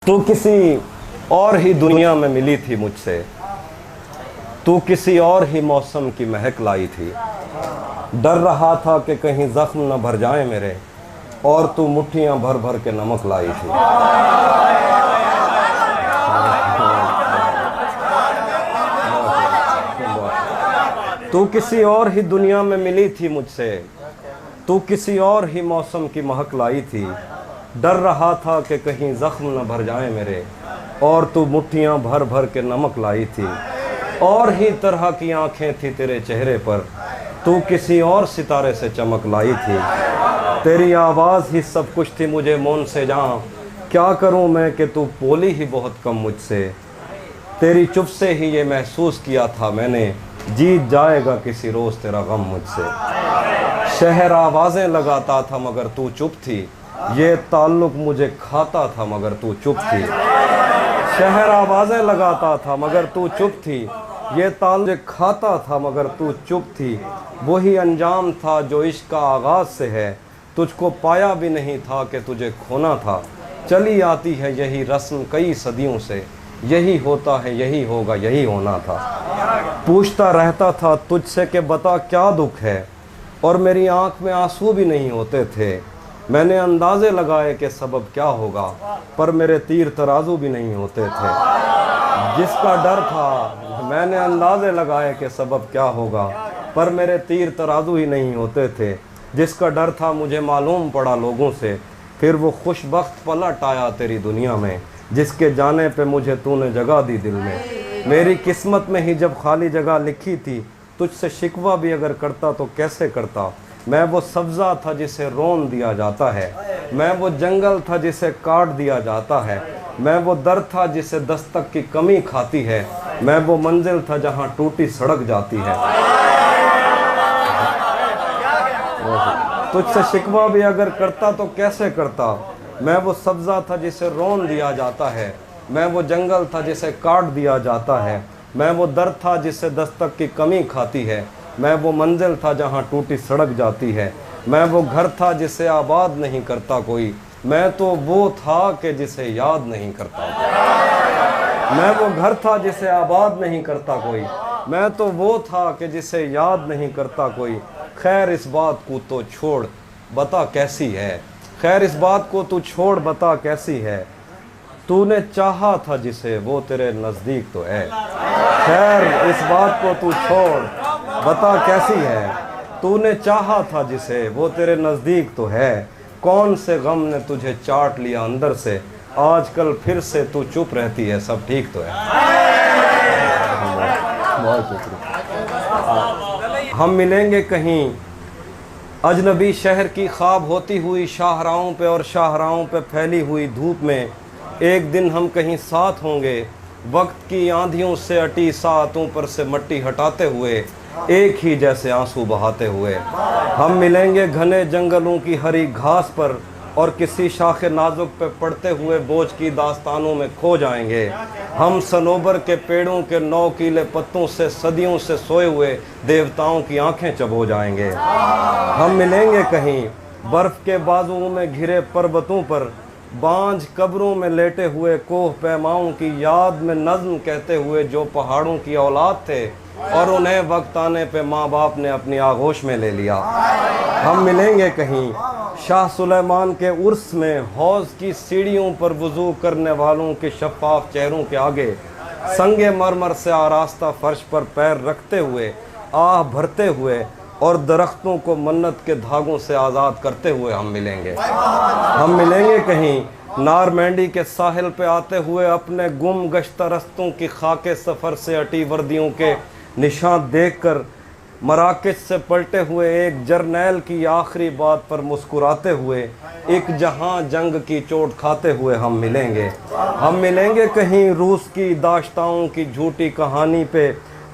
तू किसी और ही दुनिया में मिली थी मुझसे, तू किसी और ही मौसम की महक लाई थी। डर रहा था कि कहीं जख्म न भर जाए मेरे, और तू मुट्ठियां भर भर के नमक लाई थी। तू किसी और ही दुनिया में मिली थी मुझसे, तू किसी और ही मौसम की महक लाई थी। डर रहा था कि कहीं जख्म न भर जाए मेरे, और तू मुट्ठियां भर भर के नमक लाई थी। और ही तरह की आंखें थी तेरे चेहरे पर, तू किसी और सितारे से चमक लाई थी। तेरी आवाज़ ही सब कुछ थी मुझे मौन से जहाँ, क्या करूँ मैं कि तू बोली ही बहुत कम मुझसे। तेरी चुप से ही ये महसूस किया था मैंने, जीत जाएगा किसी रोज़ तेरा गम मुझसे। शहर आवाज़ें लगाता था मगर तू चुप थी, ये ताल्लुक़ मुझे खाता था मगर तू चुप थी। शहर आवाज़ें लगाता था मगर तू चुप थी, ये ताल्लुक़ खाता था मगर तू चुप थी। वही अंजाम था जो इश्क का आगाज़ से है, तुझको पाया भी नहीं था कि तुझे खोना था। चली आती है यही रस्म कई सदियों से, यही होता है यही होगा यही होना था। पूछता रहता था तुझसे कि बता क्या दुख है, और मेरी आंख में आंसू भी नहीं होते थे। मैंने अंदाज़े लगाए कि सबब क्या होगा, पर मेरे तीर तराजू भी नहीं होते थे। जिसका डर था मैंने अंदाज़े लगाए कि सबब क्या होगा, पर मेरे तीर तराजू ही नहीं होते थे। जिसका डर था मुझे मालूम पड़ा लोगों से, फिर वो खुशबख्त पलट आया तेरी दुनिया में, जिसके जाने पे मुझे तूने जगह दी दिल में। मेरी किस्मत में ही जब खाली जगह लिखी थी, तुझसे शिकवा भी अगर करता तो कैसे करता। मैं वो सब्ज़ा था जिसे रोन दिया जाता है, मैं वो जंगल था जिसे काट दिया जाता है, मैं वो दर था जिसे दस्तक की कमी खाती है, मैं वो मंजिल था जहाँ टूटी सड़क जाती है। तुझसे शिकवा भी अगर करता तो कैसे करता। मैं वो सब्ज़ा था जिसे रोन दिया जाता है, मैं वो जंगल था जिसे काट दिया जाता है, मैं वो दर था जिसे दस्तक की कमी खाती है, मैं वो मंजिल था जहाँ टूटी सड़क जाती है, मैं वो घर था जिसे आबाद नहीं करता कोई, मैं तो वो था कि जिसे याद नहीं करता। मैं वो घर था जिसे आबाद नहीं करता कोई, मैं तो वो था कि जिसे याद नहीं करता कोई। खैर इस बात को तो छोड़ बता कैसी है, खैर इस बात को तू छोड़ बता कैसी है। तूने चाहा था जिसे वो तेरे नज़दीक तो है, खैर इस बात को तू छोड़ बता कैसी है। तूने चाहा था जिसे वो तेरे नज़दीक तो है, कौन से गम ने तुझे चाट लिया अंदर से, आजकल फिर से तू चुप रहती है सब ठीक तो है। हम मिलेंगे कहीं अजनबी शहर की ख्वाब होती हुई शाहराहों पे, और शाहराहों पे फैली हुई धूप में एक दिन हम कहीं साथ होंगे। वक्त की आंधियों से अटी सातों पर से मट्टी हटाते हुए, एक ही जैसे आंसू बहाते हुए। हम मिलेंगे घने जंगलों की हरी घास पर, और किसी शाखे नाजुक पे पड़ते हुए बोझ की दास्तानों में खो जाएंगे। हम सनोबर के पेड़ों के नौकीले पत्तों से सदियों से सोए हुए देवताओं की आंखें चबो जाएंगे। हम मिलेंगे कहीं बर्फ़ के बाजुओं में घिरे पर्वतों पर, बांझ कब्रों में लेटे हुए कोह पैमाओं की याद में नज़्म कहते हुए जो पहाड़ों की औलाद थे, और उन्हें वक्त आने पे माँ बाप ने अपनी आगोश में ले लिया। हम मिलेंगे कहीं शाह सुलेमान के उर्स में, हौज़ की सीढ़ियों पर वुज़ू करने वालों के शफ़ाफ चेहरों के आगे, संगे मरमर से आरास्ता फर्श पर पैर रखते हुए, आह भरते हुए, और दरख्तों को मन्नत के धागों से आज़ाद करते हुए हम मिलेंगे। हम मिलेंगे कहीं नारमैंडी के साहिल पे आते हुए, अपने गुम गश्ता रस्तों की खाके सफ़र से अटी वर्दियों के निशान देखकर, मराकश से पलटे हुए एक जर्नैल की आखिरी बात पर मुस्कुराते हुए, एक जहां जंग की चोट खाते हुए हम मिलेंगे। हम मिलेंगे कहीं रूस की दाश्ताओं की झूठी कहानी पे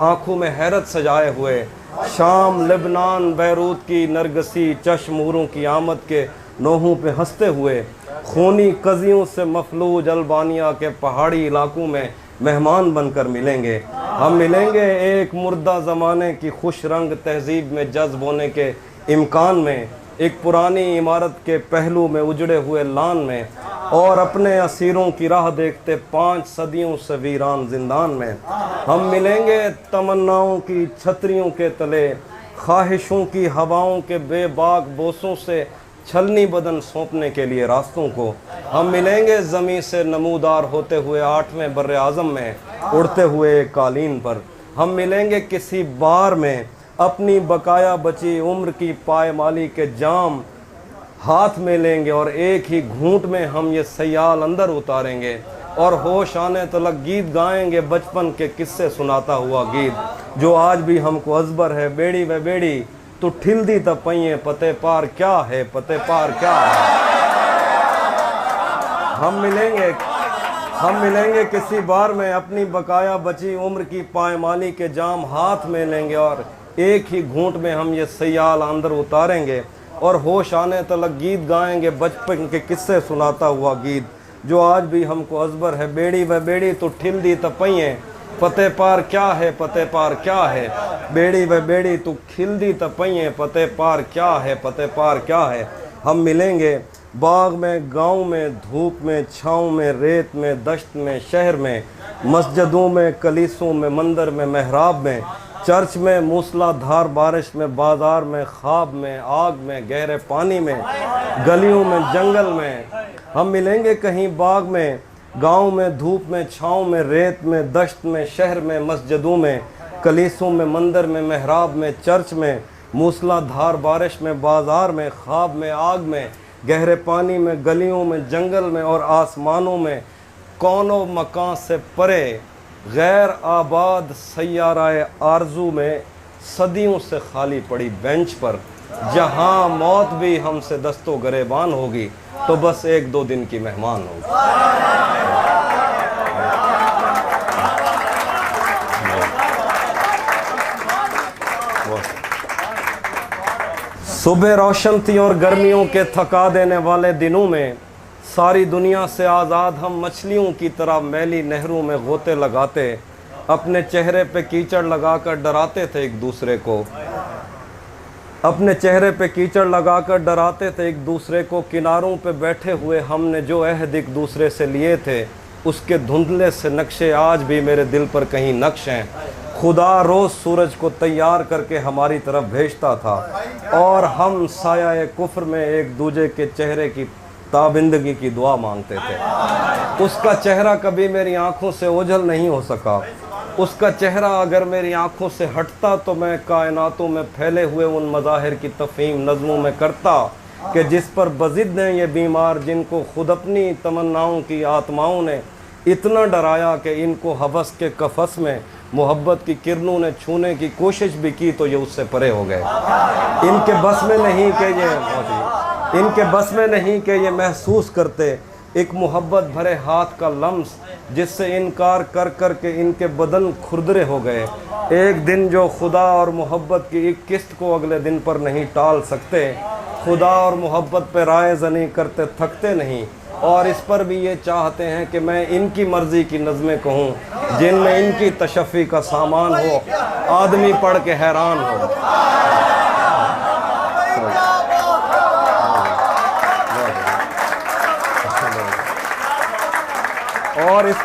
आंखों में हैरत सजाए हुए, शाम लेबनान बैरूत की नरगसी चश्मूरों की आमद के नोहों पे हंसते हुए, खूनी कजियों से मफलूज अल्बानिया के पहाड़ी इलाकों में मेहमान बनकर मिलेंगे। हम मिलेंगे एक मुर्दा ज़माने की खुश रंग तहजीब में जज्ब होने के इम्कान में, एक पुरानी इमारत के पहलू में उजड़े हुए लान में, और अपने असीरों की राह देखते 5 सदियों से वीरान जिंदान में। हम मिलेंगे तमन्नाओं की छतरियों के तले, ख्वाहिशों की हवाओं के बेबाक बोसों से छलनी बदन सौंपने के लिए रास्तों को। हम मिलेंगे ज़मीं से नमूदार होते हुए 8वें बर्रे आज़म में, उड़ते हुए एक कालीन पर। हम मिलेंगे किसी बार में अपनी बकाया बची उम्र की पायमाली के जाम हाथ में लेंगे, और एक ही घूंट में हम ये सयाल अंदर उतारेंगे, और होश आने तलक गीत गाएंगे बचपन के किस्से सुनाता हुआ गीत, जो आज भी हमको अजबर है। बेड़ी व बेड़ी तो ठिलदी तब पइए, पते पार क्या है, पते पार क्या है। हम मिलेंगे किसी बार में अपनी बकाया बची उम्र की पायमाली के जाम हाथ में लेंगे, और एक ही घूंट में हम ये सयाल अंदर उतारेंगे, और होश आने तलक गीत गाएंगे बचपन के किस्से सुनाता हुआ गीत, जो आज भी हमको अजबर है। बेड़ी व बेड़ी तो ठिलदी तब पइए, पते पार क्या है, पते पार क्या है। बेड़ी व बेड़ी तो खिलदी तब पइए, पते पार क्या है, पते पार क्या है। हम मिलेंगे बाग में, गांव में, धूप में, छाँव में, रेत में, दश्त में, शहर में, मस्जिदों में, कलीसों में, मंदिर में, महराब में, चर्च में, मूसलाधार बारिश में, बाजार में, ख्वाब में, आग में, गहरे पानी में, गलियों में, जंगल में। हम मिलेंगे कहीं बाग में, गांव में, धूप में, छाँव में, रेत में, दश्त में, शहर में, मस्जिदों में, कलीसों में, मंदिर में, महराब में, चर्च में, मूसलाधार बारिश में, बाजार में, ख्वाब में, आग में, गहरे पानी में, गलियों में, जंगल में और आसमानों में, कौनो मकान से परे गैर आबाद सैयाराए आरजू में, सदियों से खाली पड़ी बेंच पर, जहां मौत भी हमसे दस्तो गरेबान होगी, तो बस 1-2 दिन की मेहमान होगी। सुबह रोशन थी और गर्मियों के थका देने वाले दिनों में सारी दुनिया से आज़ाद हम मछलियों की तरह मैली नहरों में गोते लगाते, अपने चेहरे पे कीचड़ लगाकर डराते थे एक दूसरे को, अपने चेहरे पे कीचड़ लगाकर डराते थे एक दूसरे को। किनारों पे बैठे हुए हमने जो अहद एक दूसरे से लिए थे, उसके धुंधले से नक्शे आज भी मेरे दिल पर कहीं नक्श हैं। खुदा रोज़ सूरज को तैयार करके हमारी तरफ भेजता था, और हम साया कुफ्र में एक दूजे के चेहरे की ताबिंदगी की दुआ मांगते थे। उसका चेहरा कभी मेरी आंखों से ओझल नहीं हो सका। उसका चेहरा अगर मेरी आंखों से हटता तो मैं कायनातों में फैले हुए उन मज़ाहिर की तफ़हीम नज़मों में करता कि जिस पर बज़िद हैं ये बीमार, जिनको खुद अपनी तमन्नाओं की आत्माओं ने इतना डराया कि इनको हवस के कफस में मोहब्बत की किरणों ने छूने की कोशिश भी की तो ये उससे परे हो गए। इनके बस में नहीं कि ये महसूस करते एक मोहब्बत भरे हाथ का लम्स, जिससे इनकार कर कर के इनके बदन खुरदरे हो गए। एक दिन जो खुदा और मोहब्बत की एक किस्त को अगले दिन पर नहीं टाल सकते, खुदा और मोहब्बत पर राय ज़नी करते थकते नहीं, और इस पर भी ये चाहते हैं कि मैं इनकी मर्ज़ी की नज़में कहूँ जिनमें इनकी तशफ़ी का सामान हो, आदमी पढ़ के हैरान हो। और इस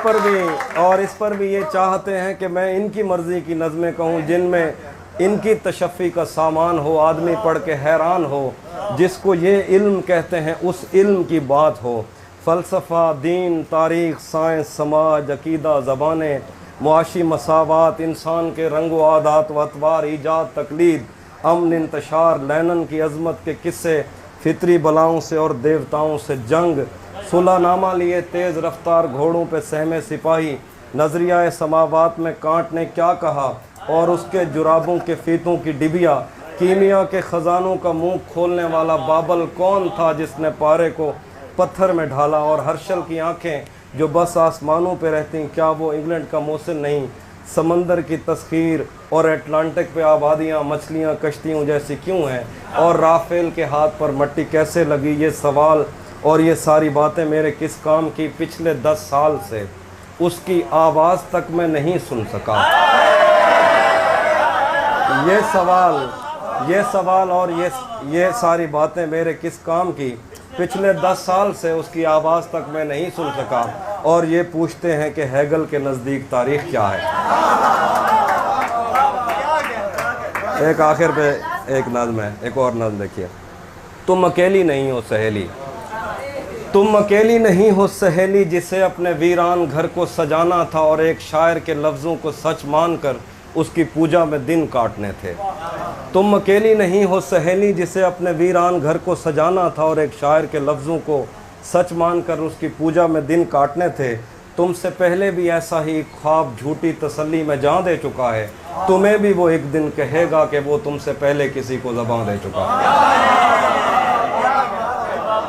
पर भी ये चाहते हैं कि मैं इनकी मर्ज़ी की नज़में कहूँ जिनमें इनकी तशफ़ी का सामान हो, आदमी पढ़ के हैरान हो, जिसको ये इल्म कहते हैं उस इल्म की बात हो। फ़लसफ़ा, दीन, तारीख़, साइंस, समाज, अक़ीदा, ज़बानें, मुआशी मसावात, इंसान के रंग व आदात व अतवार, ईजाद, तकलीद, अमन, इंतशार, लैनन की अज़मत के किस्से, फितरी बलाओं से और देवताओं से जंग, सुलहनामा लिए तेज़ रफ्तार घोड़ों पे सहमे सिपाही, नज़रिया समावात में कांट ने क्या कहा और उसके जुराबों के फीतों की डिबिया, कीमिया के ख़जानों का मुंह खोलने वाला बाबल कौन था जिसने पारे को पत्थर में ढाला, और हर्षल की आंखें जो बस आसमानों पे रहती, क्या वो इंग्लैंड का मौसिन नहीं? समंदर की तस्खीर और अटलांटिक पे आबादियाँ, मछलियाँ कश्तियों जैसी क्यों हैं? और राफेल के हाथ पर मट्टी कैसे लगी? ये सवाल और ये सारी बातें मेरे किस काम की? पिछले 10 साल से उसकी आवाज़ तक मैं नहीं सुन सका। ये सवाल और ये सारी बातें मेरे किस काम की? पिछले 10 साल से उसकी आवाज़ तक मैं नहीं सुन सका, और ये पूछते हैं कि हेगल के नज़दीक तारीख़ क्या है। एक आखिर पे एक नज़्म है, एक और नज़्म देखिए। तुम अकेली नहीं हो सहेली, तुम अकेली नहीं हो सहेली, जिसे अपने वीरान घर को सजाना था और एक शायर के लफ्ज़ों को सच मानकर उसकी पूजा में दिन काटने थे। तुम अकेली नहीं हो सहेली, जिसे अपने वीरान घर को सजाना था और एक शायर के लफ्ज़ों को सच मानकर उसकी पूजा में दिन काटने थे। तुमसे पहले भी ऐसा ही ख्वाब झूठी तसल्ली में जान दे चुका है, तुम्हें भी वो एक दिन कहेगा कि वो तुमसे पहले किसी को ज़बां दे चुका है।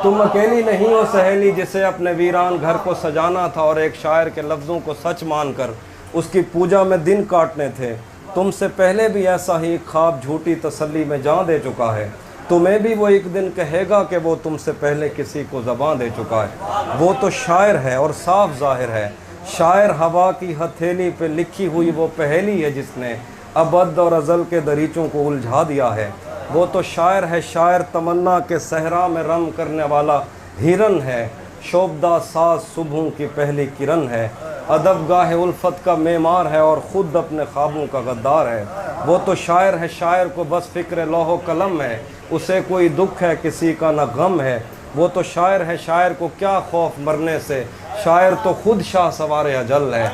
तुम अकेली नहीं हो सहेली, जिसे अपने वीरान घर को सजाना था और एक शायर के लफ्ज़ों को सच मानकर उसकी पूजा में दिन काटने थे। तुमसे पहले भी ऐसा ही ख्वाब झूठी तसल्ली में जान दे चुका है, तुम्हें भी वो एक दिन कहेगा कि वो तुमसे पहले किसी को ज़बां दे चुका है। वो तो शायर है और साफ ज़ाहिर है, शायर हवा की हथेली पे लिखी हुई वो पहेली है जिसने अबद और अज़ल के दरीचों को उलझा दिया है। वो तो शायर है, शायर तमन्ना के सहरा में रम करने वाला हिरन है, शोभदा साज सुबह की पहली किरण है, अदब गाहे उल्फत का मेमार है और ख़ुद अपने ख्वाबों का गद्दार है। वो तो शायर है, शायर को बस फ़िक्र लौहो कलम है, उसे कोई दुख है किसी का न गम है। वो तो शायर है, शायर को क्या खौफ मरने से, शायर तो खुद शाह सवार अजल है।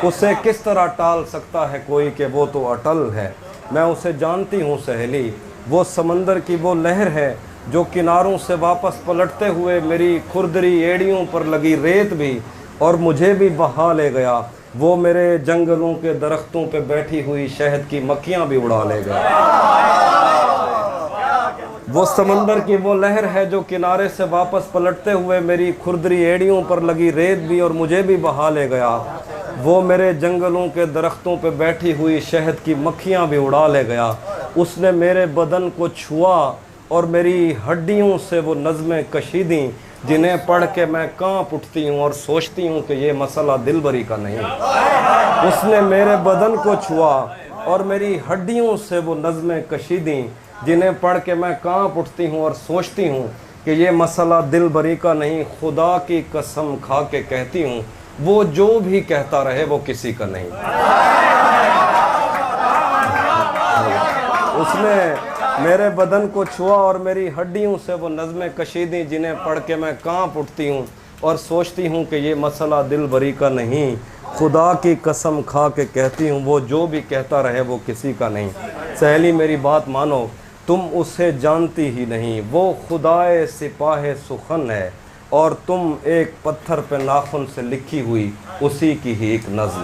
उसे किस तरह टाल सकता है कोई कि वो तो अटल है। मैं उसे जानती हूँ सहेली, वो समंदर की वो लहर है जो किनारों से वापस पलटते हुए मेरी खुरदरी एड़ियों पर लगी रेत भी और मुझे भी बहा ले गया। वो मेरे जंगलों के दरख्तों पे बैठी हुई शहद की मक्खियाँ भी उड़ा ले गया। वो समंदर की वो लहर है जो किनारे से वापस पलटते हुए मेरी खुरदरी एड़ियों पर लगी रेत भी और मुझे भी बहा ले गया। वो मेरे जंगलों के दरख्तों पे बैठी हुई शहद की मक्खियाँ भी उड़ा ले गया। उसने मेरे बदन को छुआ और मेरी हड्डियों से वो नज़में कशी दी जिन्हें पढ़ के मैं कांप उठती हूँ और सोचती हूँ कि ये मसला दिलबरी का नहीं। उसने मेरे बदन को छुआ और मेरी हड्डियों से वो नज़में कशी दी जिन्हें पढ़ के मैं कांप उठती हूँ और सोचती हूँ कि ये मसला दिलबरी का नहीं। खुदा की कसम खा के कहती हूँ, वो जो भी कहता रहे वो किसी का नहीं। उसने मेरे बदन को छुआ और मेरी हड्डियों से वो नज़में कशीदी जिन्हें पढ़ के मैं कांप उठती हूँ और सोचती हूँ कि ये मसला दिलबरी का नहीं। खुदा की कसम खा के कहती हूँ, वो जो भी कहता रहे वो किसी का नहीं। सहेली मेरी बात मानो, तुम उसे जानती ही नहीं। वो खुदाए सिपाहे सुखन है और तुम एक पत्थर पे नाखून से लिखी हुई उसी की ही एक नज़्म।